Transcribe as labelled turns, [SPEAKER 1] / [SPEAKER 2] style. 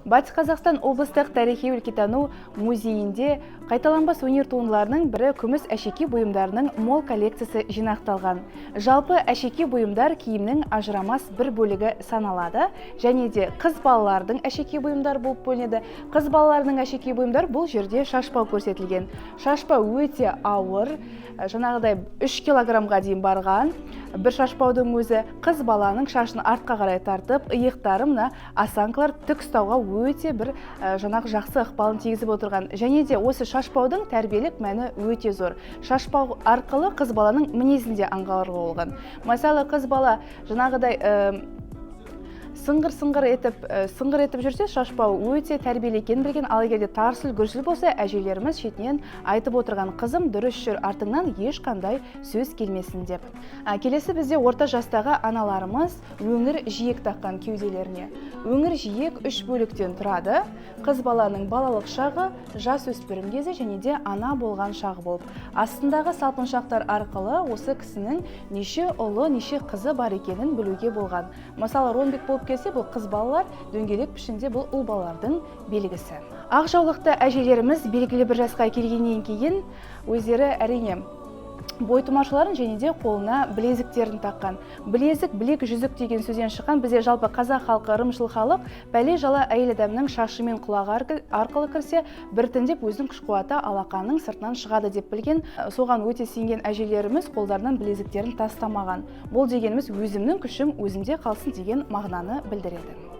[SPEAKER 1] Батыс Қазақстан облыстық тарихи-өлкетану музейінде қайталанбас өнер туындыларының бірі күміс әшекей бұйымдарының мол коллекциясы жинақталған. Жалпы әшекей бұйымдар киімнің ажырамас бір бөлігі саналады, және де қыз балалардың әшекей бұйымдар болып бөлінеді. Қыз балалардың әшекей бұйымдар бұл жерде шашпау көрсетілген. Шашпау өте ауыр, жаңағыдай 3 килограммға дейін барған. Бір шашпаудың өзі қыз баланың шашын артқа қарай тартып, иықтары мына осанкалар тік ұстауға өте бір жақсы ықпалын тигізіп отырған. Және де осы шашпаудың тәрбиелік мәні өте зор. Шашпау арқылы қыз баланың мінезінде аңғаруға болған. Мысалы, қыз бала жаңағыдай сыңғыр етіп жүрсе, шашпау өте тәрбиелі екенін білген. Ал егерде тарсыл-гүрсіл болса, әжелеріміз шетінен айтып отырған: қызым, дұрыс жүр, артыңнан ешқандай сөз келмесін деп. Келесі бізде орта жастағы аналарымыз өңір жиек таққан кеуделеріне. Өңір жиек 3 бөліктен тұрады. Қыз баланың балалық шағы, жас өспірім кезі және де ана болған шағы болып. Астындағы салпыншақтар арқылы осы кісінің неше ұлы, неше қызы бар екенін білуге болған. Мысалы, ромбик болып келсе, бұл қыз балалар, дөңгелек пішінде бұл ұл балалардың белгісі. Ақ жаулықты әжелеріміз белгілі бір жасқа келгеннен кейін өздері әрине бойтұмашаларын және де қолына білезіктерін таққан. Білезік, білек, жүзік деген сөзден шыққан. Бізде жалпы қазақ халқы ырымшыл халық, бәле жала әйел адамның шашы мен құлағы арқылы кірсе, біртіндеп өзінің күш-қуаты алақанның сыртынан шығады деп білген. Соған өте сенген әжелеріміз қолдарынан білезіктерін тастамаған. Бұл дегеніміз өзімнің күшім өзімде қалсын деген мағынаны білдіреді.